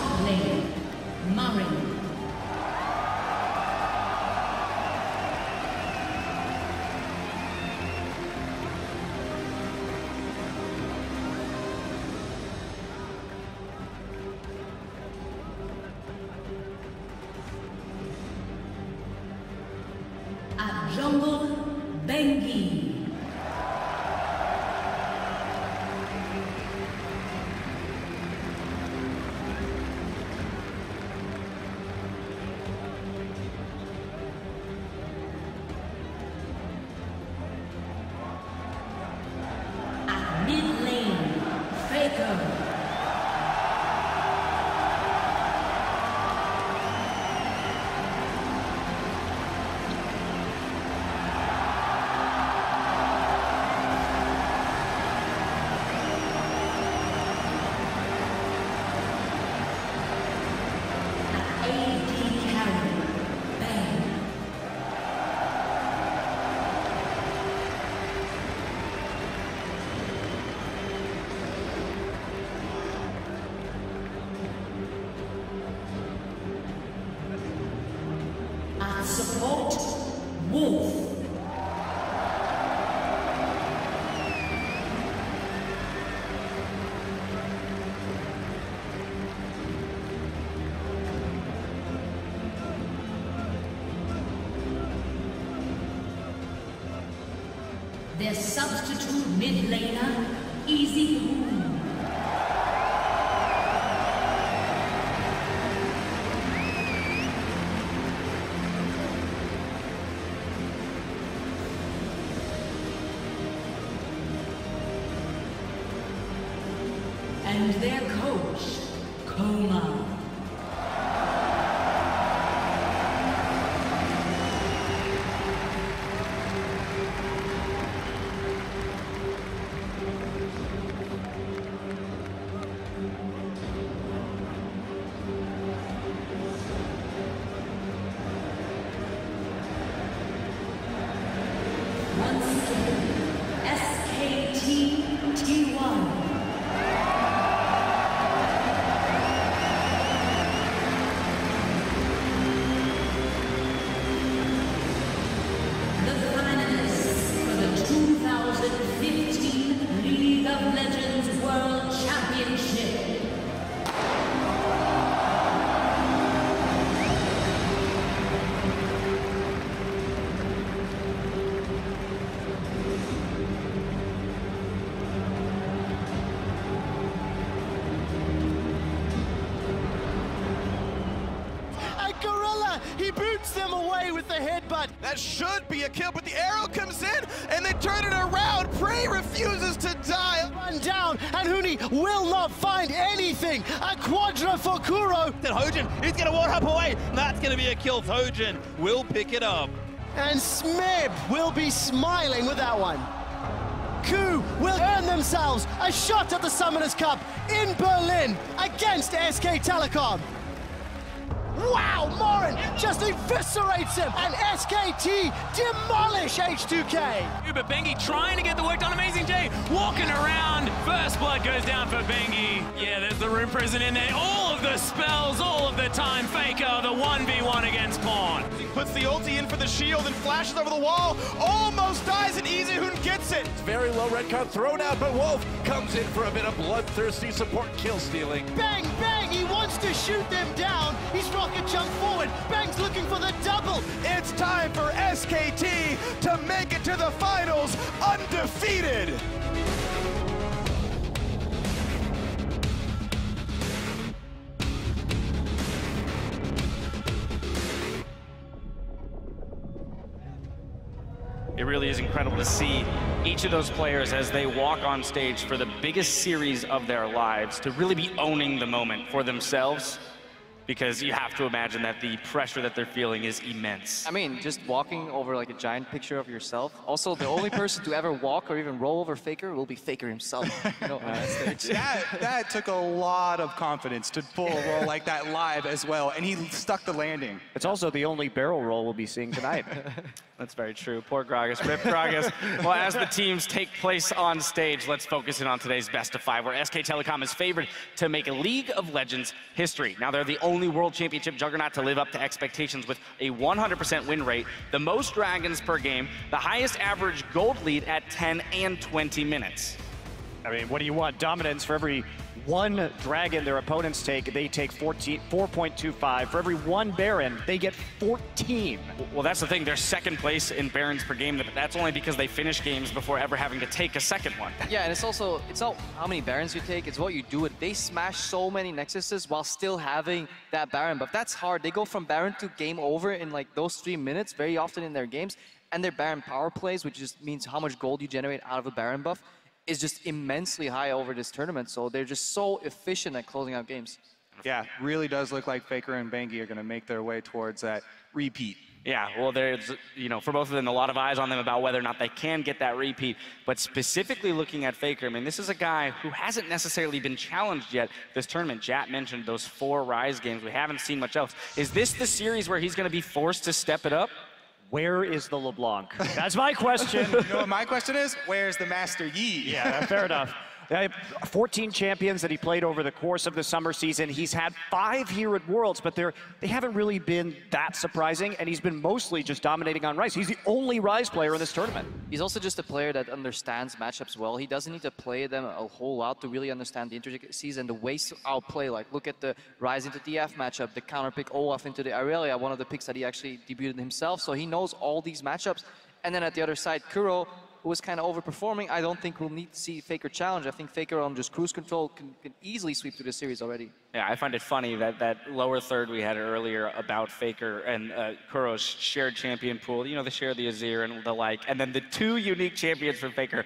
support, Wolf. Their substitute mid laner, Easy Moon. And their coach, Coma. Once again, SKT T1. The finalists for the 2015 League of Legends World Championship. And Gorilla, he boots them away with the headbutt. That should be a kill, but the arrow comes in and they turn it around. Prey refuses to die. Run down, and Huni will not find anything. A quadra for Kuro. Then Hojin, he's going to one up away. That's going to be a kill. Hojin will pick it up. And Smeb will be smiling with that one. Ku will earn themselves a shot at the Summoners Cup in Berlin against SK Telecom. Wow, Morin just eviscerates him, and SKT demolish H2K. But Bengi trying to get the work done. Amazing J walking around. First blood goes down for Bengi. Yeah, there's the Rune Prison in there. All of the spells, all of the time. Faker, the 1v1 against Pawn. He puts the ulti in for the shield and flashes over the wall. Almost dies, and Easyhoon gets it. It's very low red card thrown out, but Wolf comes in for a bit of bloodthirsty support kill stealing. Bang, bang, he wants to shoot them down. He's rocket jump forward. Bang's looking for the double. It's time for SKT to make it to the finals undefeated. It really is incredible to see each of those players as they walk on stage for the biggest series of their lives to really be owning the moment for themselves, because you have to imagine that the pressure that they're feeling is immense. I mean, just walking over like a giant picture of yourself. Also, the only person to ever walk or even roll over Faker will be Faker himself. You know, on that stage. That took a lot of confidence to pull a roll like that live as well, and he stuck the landing. It's also the only barrel roll we'll be seeing tonight. That's very true. Poor Gragas. Rip Gragas. Well, as the teams take place on stage, let's focus in on today's best of 5, where SK Telecom is favored to make a League of Legends history. Now, they're the only World Championship juggernaut to live up to expectations with a 100% win rate, the most dragons per game, the highest average gold lead at 10 and 20 minutes. I mean, what do you want? Dominance. For every one dragon their opponents take, they take 4.25. For every one Baron, they get 14. Well, that's the thing. They're second place in Barons per game. That's only because they finish games before ever having to take a second one. Yeah, and it's not how many Barons you take, it's what you do with. They smash so many Nexuses while still having that Baron buff. That's hard. They go from Baron to game over in like those 3 minutes very often in their games, and their Baron power plays, which just means how much gold you generate out of a Baron buff, is just immensely high over this tournament. So they're just so efficient at closing out games. Yeah, really does look like Faker and Bengi are going to make their way towards that repeat. Yeah, well, there's, you know, for both of them, a lot of eyes on them about whether or not they can get that repeat. But specifically looking at Faker, I mean, this is a guy who hasn't necessarily been challenged yet this tournament. Jat mentioned those 4 Rise games. We haven't seen much else. Is this the series where he's going to be forced to step it up? Where is the LeBlanc? That's my question. You know what my question is? Where's the Master Yi? Yeah, fair enough. 14 champions that he played over the course of the summer season. He's had 5 here at Worlds, but they haven't really been that surprising, and he's been mostly just dominating on Rise. He's the only Rise player in this tournament. He's also just a player that understands matchups well. He doesn't need to play them a whole lot to really understand the intricacies and the ways to outplay. Like, look at the Rise into DF matchup, the counter pick Olaf into the Aurelia, one of the picks that he actually debuted himself. So he knows all these matchups. And then at the other side, Kuro, who was kind of overperforming, I don't think we'll need to see Faker challenge. I think Faker on just cruise control can easily sweep through the series already. Yeah, I find it funny that lower third we had earlier about Faker and Kuro's shared champion pool. You know, they share the Azir and the like. And then the 2 unique champions for Faker,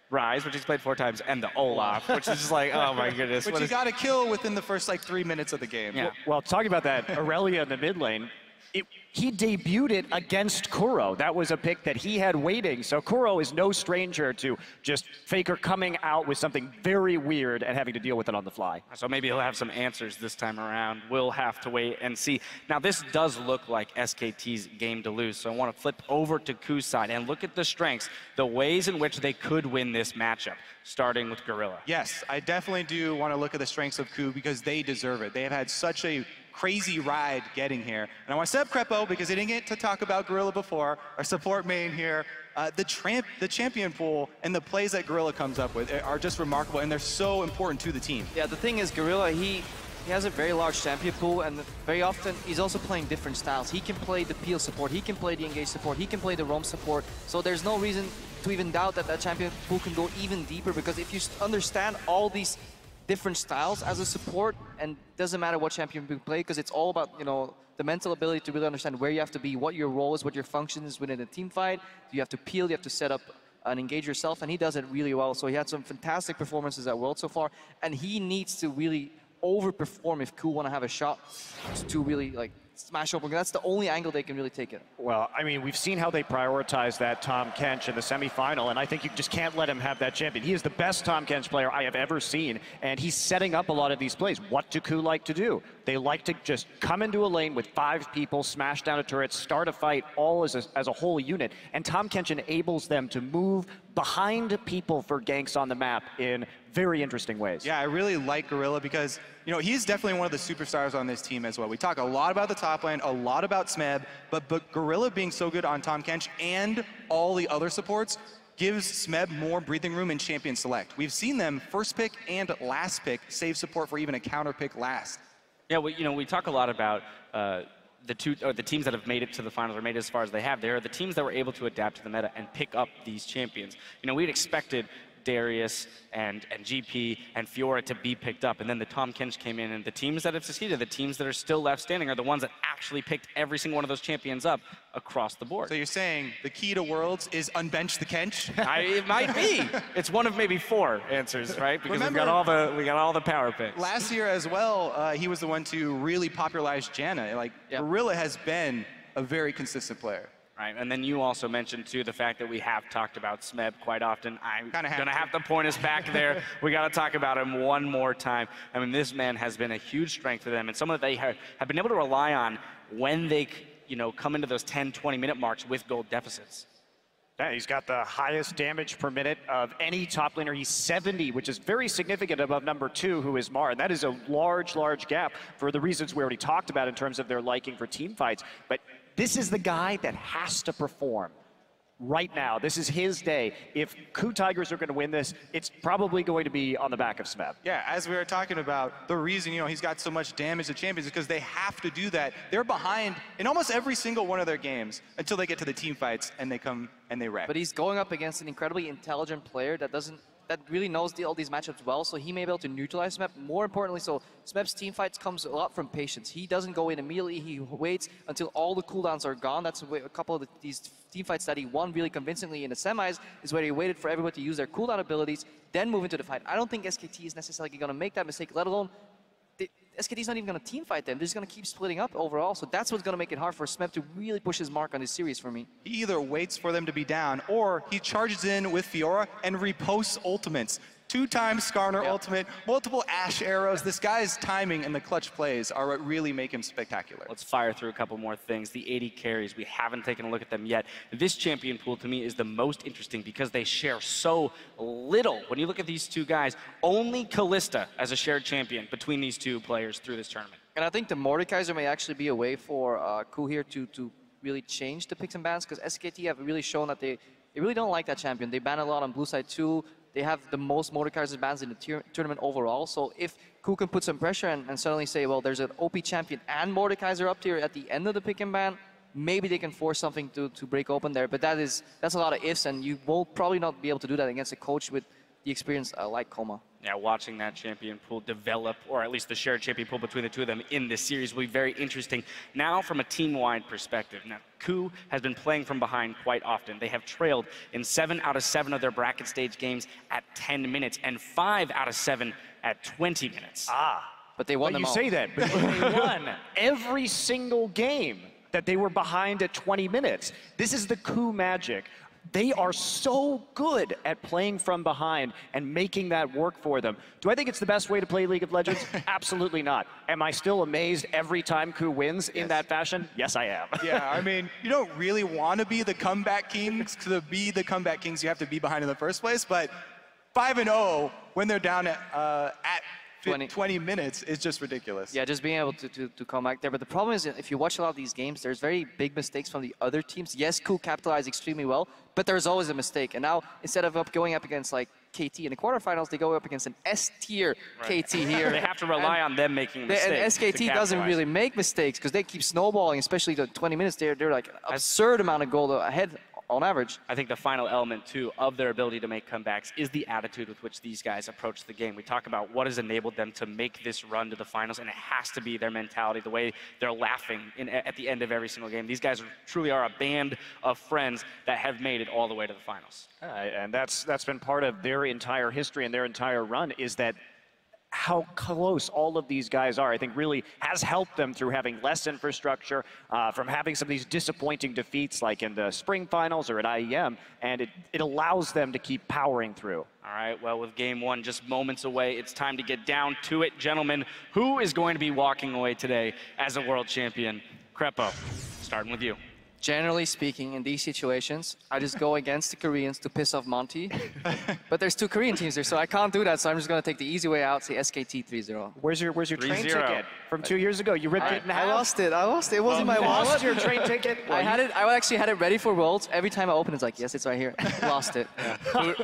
Rise, which he's played 4 times, and the Olaf, which is just like, oh my goodness. Which you got to kill within the first, like, 3 minutes of the game. Yeah. Well, talking about that, Aurelia in the mid lane, he debuted it against Kuro. That was a pick that he had waiting. So Kuro is no stranger to just Faker coming out with something very weird and having to deal with it on the fly. So maybe he'll have some answers this time around. We'll have to wait and see. Now, this does look like SKT's game to lose. So I want to flip over to Ku's side and look at the strengths, the ways in which they could win this matchup, starting with Gorilla. Yes, I definitely do want to look at the strengths of Ku because they deserve it. They have had such a crazy ride getting here. And I want to set up Crepo because he didn't get to talk about Gorilla before, our support main here. The champion pool and the plays that Gorilla comes up with are just remarkable, and they're so important to the team. Yeah, the thing is, Gorilla, he has a very large champion pool, and very often he's also playing different styles. He can play the peel support, he can play the engage support, he can play the roam support. So there's no reason to even doubt that that champion pool can go even deeper, because if you understand all these different styles as a support, and doesn't matter what champion you play, because it's all about, you know, the mental ability to really understand where you have to be, what your role is, what your function is within a team fight. You have to peel, you have to set up and engage yourself, and he does it really well. So he had some fantastic performances at World so far, and he needs to really overperform if Ku want to have a shot to really like smash open. That's the only angle they can really take it. Well, I mean, we've seen how they prioritize that Tahm Kench in the semifinal, and I think you just can't let him have that champion. He is the best Tahm Kench player I have ever seen, and he's setting up a lot of these plays. What do Ku like to do? They like to just come into a lane with 5 people, smash down a turret, start a fight, all as a whole unit. And Tahm Kench enables them to move behind people for ganks on the map in very interesting ways. Yeah, I really like Gorilla because, you know, he's definitely one of the superstars on this team as well. We talk a lot about the top lane, a lot about Smeb, but Gorilla being so good on Tahm Kench and all the other supports gives Smeb more breathing room in champion select. We've seen them first pick and last pick save support for even a counter pick last. Yeah, well, you know, we talk a lot about the teams that have made it to the finals or made it as far as they have. They are the teams that were able to adapt to the meta and pick up these champions. You know, we'd expected Darius and GP and Fiora to be picked up, and then the Tahm Kench came in, and the teams that have succeeded, the teams that are still left standing, are the ones that actually picked every single one of those champions up across the board. So you're saying the key to Worlds is unbench the Kench? It might be. It's one of maybe 4 answers, right? Because we got all the power picks. Last year as well, he was the one to really popularize Janna. Like, Gorilla has been a very consistent player. Right, and then you also mentioned, too, the fact that we have talked about Smeb quite often. I'm going to have to point us back there. We got to talk about him one more time. I mean, this man has been a huge strength for them, and someone that they have been able to rely on when they, you know, come into those 10, 20-minute marks with gold deficits. Yeah, he's got the highest damage per minute of any top laner. He's 70, which is very significant above number 2, who is Mar. And that is a large, large gap for the reasons we already talked about in terms of their liking for team fights. But this is the guy that has to perform right now. This is his day. If Ku Tigers are going to win this, it's probably going to be on the back of Smeb. Yeah, as we were talking about, the reason, you know, he's got so much damage to champions is because they have to do that. They're behind in almost every single one of their games until they get to the team fights and they come and they wreck. But he's going up against an incredibly intelligent player that really knows all these matchups well, so he may be able to neutralize Smeb. More importantly, so Smeb's team fights comes a lot from patience. He doesn't go in immediately, he waits until all the cooldowns are gone. That's a couple of these team fights that he won really convincingly in the semis, is where he waited for everyone to use their cooldown abilities, then move into the fight. I don't think SKT is necessarily going to make that mistake, let alone SKT's not even going to team fight them. They're just going to keep splitting up overall. So that's what's going to make it hard for Smeb to really push his mark on this series for me. He either waits for them to be down or he charges in with Fiora and reposts ultimates. Two-time Skarner Ultimate, multiple Ash arrows. This guy's timing and the clutch plays are what really make him spectacular. Let's fire through a couple more things. The 80 carries, we haven't taken a look at them yet. This champion pool to me is the most interesting because they share so little. When you look at these two guys, only Kalista as a shared champion between these two players through this tournament. And I think the Mordekaiser may actually be a way for Ku here to really change the picks and bans, because SKT have really shown that they really don't like that champion. They ban a lot on blue side too. They have the most Mordekaiser bans in the tournament overall. So if Ku can put some pressure and suddenly say, well, there's an OP champion and Mordekaiser up tier at the end of the pick and ban, maybe they can force something to break open there. But that's a lot of ifs, and you will probably not be able to do that against a coach with the experience like Koma. Yeah, watching that champion pool develop, or at least the shared champion pool between the two of them in this series will be very interesting. Now, from a team-wide perspective, now Ku has been playing from behind quite often. They have trailed in 7 out of 7 of their bracket stage games at 10 minutes and 5 out of 7 at 20 minutes. But they won But them you all. say that, but they won every single game that they were behind at 20 minutes. This is the Ku magic. They are so good at playing from behind and making that work for them. Do I think it's the best way to play League of Legends? Absolutely not. Am I still amazed every time Ku wins in that fashion? Yes, I am. Yeah, I mean, you don't really want to be the comeback kings. To be the comeback kings, you have to be behind in the first place. But 5-0 when they're down at 20 minutes is just ridiculous. Yeah, just being able to come back there. But the problem is, if you watch a lot of these games, there's very big mistakes from the other teams. Yes, Ku capitalized extremely well, but there's always a mistake. And now, instead of going up against like KT in the quarterfinals, they go up against an S-tier KT here. They have to rely on them making mistakes. And SKT doesn't really make mistakes because they keep snowballing, especially the 20 minutes. They're like an absurd amount of goal ahead on average. I think the final element, too, of their ability to make comebacks is the attitude with which these guys approach the game. We talk about what has enabled them to make this run to the finals, and it has to be their mentality, the way they're laughing at the end of every single game. These guys truly are a band of friends that have made it all the way to the finals. And that's been part of their entire history and their entire run, is that how close all of these guys are, I think really has helped them through having less infrastructure, from having some of these disappointing defeats like in the spring finals or at IEM, and it allows them to keep powering through. All right, well, with game one just moments away, it's time to get down to it. Gentlemen, who is going to be walking away today as a world champion? Krepo, starting with you. Generally speaking, in these situations, I just go against the Koreans to piss off Monty. But there's 2 Korean teams there, so I can't do that. So I'm just going to take the easy way out, say SKT 3-0. Where's your train ticket from 2 years ago? You ripped it in half. I lost it. It wasn't my You wallet. lost your train ticket? I actually had it ready for Worlds. Every time I open it, it's like, yes, it's right here. Lost it.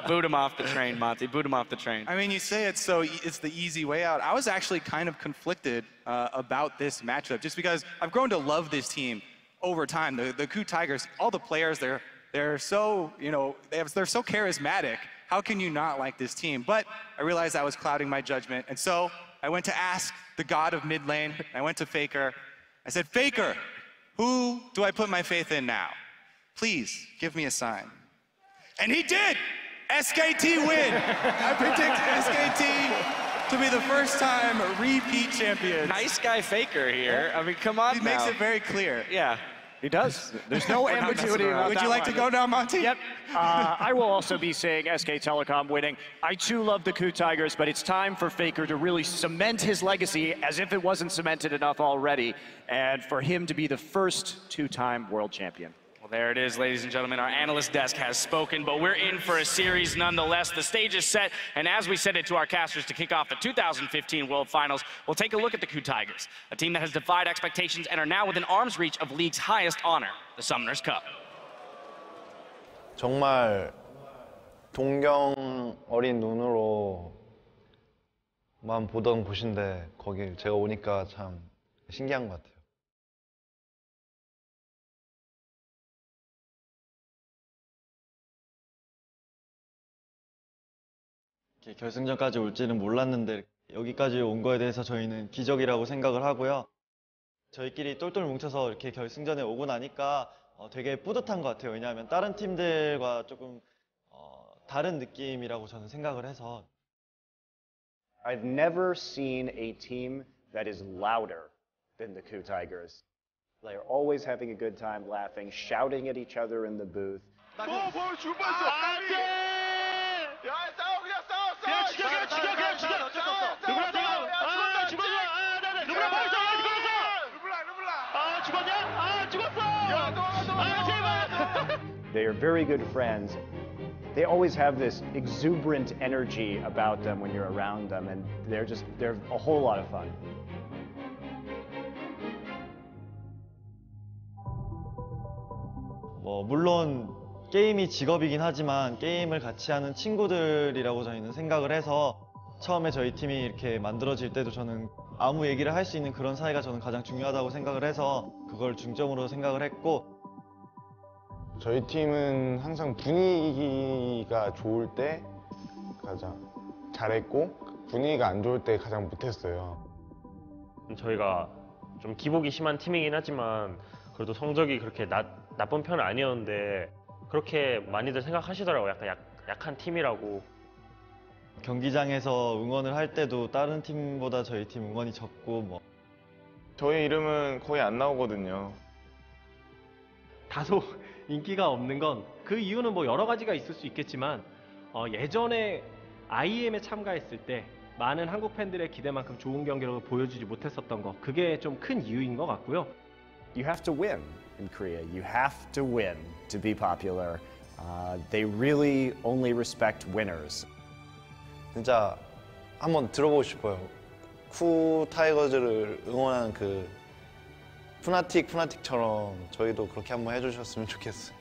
Boot him off the train, Monty. Boot him off the train. I mean, you say it's the easy way out. I was actually kind of conflicted about this matchup, just because I've grown to love this team over time. The Ku Tigers, all the players, they're so, they're so charismatic. How can you not like this team? But I realized I was clouding my judgment, and so I went to ask the god of mid lane. I went to Faker. I said, Faker, who do I put my faith in now? Please give me a sign. And he did. SKT win. I predict SKT to be the first time repeat champions. Nice guy Faker here. I mean, come on. He makes it very clear. Yeah. He does. There's no ambiguity about Would you like to go now, Monty? Yep. I will also be saying SK Telecom winning. I too love the Ku Tigers, but it's time for Faker to really cement his legacy as if it wasn't cemented enough already, and for him to be the first 2-time world champion. Well, there it is, ladies and gentlemen. Our analyst desk has spoken, but we're in for a series nonetheless. The stage is set, and as we send it to our casters to kick off the 2015 World Finals, we'll take a look at the Ku Tigers, a team that has defied expectations and are now within arm's reach of League's highest honor, the Summoners Cup. 정말 동경 어린 눈으로만 보던 곳인데 거기 제가 오니까 참 신기한 것 같아요. 결승전까지 올지는 몰랐는데 여기까지 온 거에 대해서 저희는 기적이라고 생각을 하고요. 저희끼리 똘똘 뭉쳐서 이렇게 결승전에 오고 나니까 되게 뿌듯한 것 같아요. 왜냐하면 다른 팀들과 조금 다른 느낌이라고 저는 생각을 해서. I've never seen a team that is louder than the Ku Tigers. They are always having a good time, laughing, shouting at each other in the booth. Let's go! They are very good friends. They always have this exuberant energy about them when you're around them, and they're a whole lot of fun. 물론 게임이 직업이긴 하지만 게임을 같이 하는 친구들이라고 저희는 생각을 해서 처음에 저희 팀이 이렇게 만들어질 때도 저는 아무 얘기를 할 수 있는 그런 사이가 저는 가장 중요하다고 생각을 해서 그걸 중점으로 생각을 했고, 저희 팀은 항상 분위기가 좋을 때 가장 잘했고 분위기가 안 좋을 때 가장 못했어요. 저희가 좀 기복이 심한 팀이긴 하지만 그래도 성적이 그렇게 나쁜 편은 아니었는데 그렇게 많이들 생각하시더라고요. 약간 약한 팀이라고. 경기장에서 응원을 할 때도 다른 팀보다 저희 팀 응원이 적고 저희 이름은 거의 안 나오거든요. 다소 인기가 없는 건 그 이유는 뭐 여러 가지가 있을 수 있겠지만 예전에 IEM에 참가했을 때 많은 한국 팬들의 기대만큼 좋은 경기력을 보여주지 못했었던 거, 그게 좀 큰 이유인 것 같고요. You have to win in Korea. You have to win to be popular. They really only respect winners. 진짜 한번 들어보고 싶어요. 쿠 타이거즈를 응원하는 그 푸나틱처럼 저희도 그렇게 한번 해주셨으면 좋겠어요.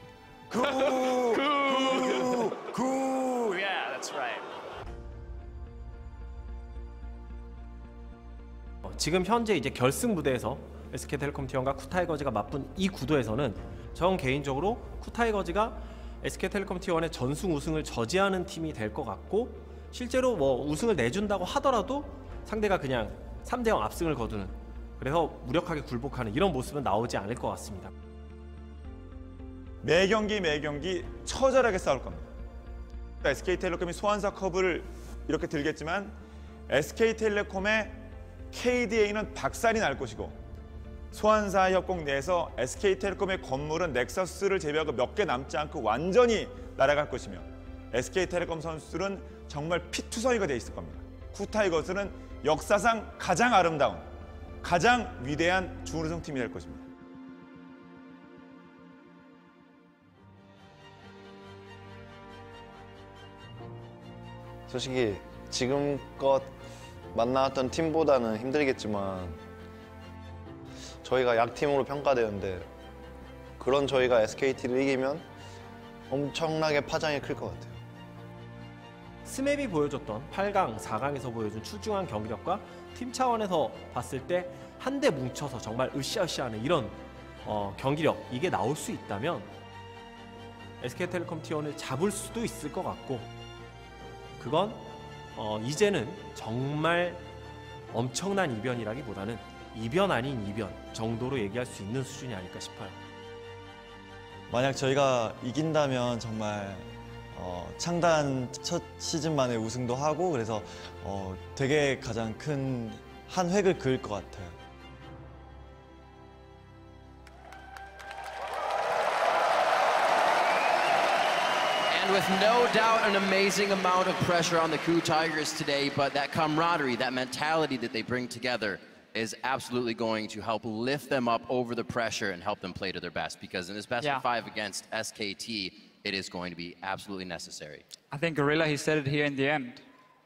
Yeah, that's right. 지금 현재 이제 결승 무대에서 SK텔레콤 T1과 쿠타이거즈가 맞붙은 이 구도에서는 전 개인적으로 쿠타이거즈가 SK텔레콤 T1의 전승 우승을 저지하는 팀이 될 것 같고, 실제로 뭐 우승을 내준다고 하더라도 상대가 그냥 3대0 압승을 거두는, 그래서 무력하게 굴복하는 이런 모습은 나오지 않을 것 같습니다. 매 경기 처절하게 싸울 겁니다. SK텔레콤이 소환사컵을 이렇게 들겠지만 SK텔레콤의 KDA는 박살이 날 것이고, 소환사 협곡 내에서 SK텔레콤의 건물은 넥서스를 제외하고 몇 개 남지 않고 완전히 날아갈 것이며, SK텔레콤 선수들은 정말 피투성이가 돼 있을 겁니다. 쿠타이거즈는 역사상 가장 아름다운, 가장 위대한 준우승 팀이 될 것입니다. 솔직히 지금껏 만나왔던 팀보다는 힘들겠지만 저희가 약팀으로 평가되는데, 그런 저희가 SKT를 이기면 엄청나게 파장이 클 것 같아요. 스맵이 보여줬던 8강, 4강에서 보여준 출중한 경기력과 팀 차원에서 봤을 때 한데 뭉쳐서 정말 으쌰으쌰하는 이런 경기력, 이게 나올 수 있다면 SK텔레콤 T1을 잡을 수도 있을 것 같고, 그건 이제는 정말 엄청난 이변이라기보다는 이변 아닌 이변 정도로 얘기할 수 있는 수준이 아닐까 싶어요. 만약 저희가 이긴다면 정말 창단 첫 시즌 만에 우승도 하고, 그래서 되게 가장 큰 한 획을 그을 것 같아요. And with no doubt an amazing amount of pressure on the Coup Tigers today, but that camaraderie, that mentality that they bring together is absolutely going to help lift them up over the pressure and help them play to their best, because in this best of 5 against SKT, it is going to be absolutely necessary. I think Gorilla, he said it here in the end.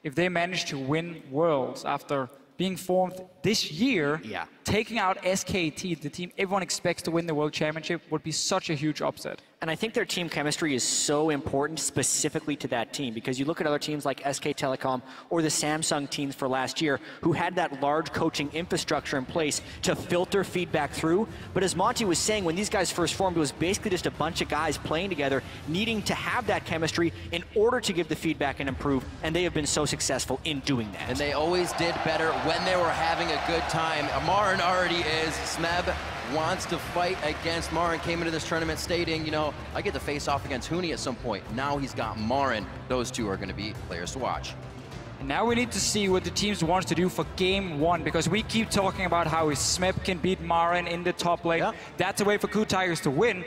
If they manage to win Worlds after being formed this year, taking out SKT, the team everyone expects to win the World Championship, would be such a huge upset. And I think their team chemistry is so important specifically to that team, because you look at other teams like SK Telecom or the Samsung teams for last year who had that large coaching infrastructure in place to filter feedback through. But as Monty was saying, when these guys first formed, it was basically just a bunch of guys playing together, needing to have that chemistry in order to give the feedback and improve, and they have been so successful in doing that. And they always did better when they were having a good time. Marin already is. Smeb wants to fight against Marin. Came into this tournament stating, you know, I get to face off against Huni at some point. Now he's got Marin. Those two are going to be players to watch. And now we need to see what the teams wants to do for game 1, because we keep talking about how Smeb can beat Marin in the top lane. That's a way for Coup Tigers to win.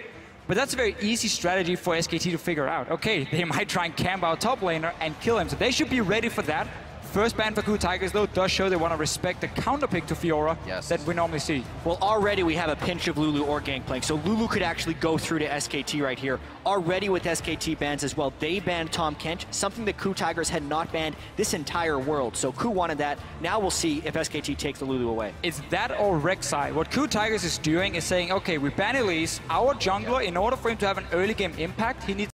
But that's a very easy strategy for SKT to figure out. Okay, they might try and camp out top laner and kill him, so they should be ready for that. first ban for Ku Tigers, though, does show they want to respect the counter pick to Fiora that we normally see. Well, already we have a pinch of Lulu or Gangplank, so Lulu could actually go through to SKT right here. Already with SKT bans as well, they banned Tahm Kench, something that Ku Tigers had not banned this entire world. So Ku wanted that. Now we'll see if SKT takes the Lulu away. It's that or Rek'Sai. What Ku Tigers is doing is saying, okay, we ban Elise, our jungler, in order for him to have an early game impact, he needs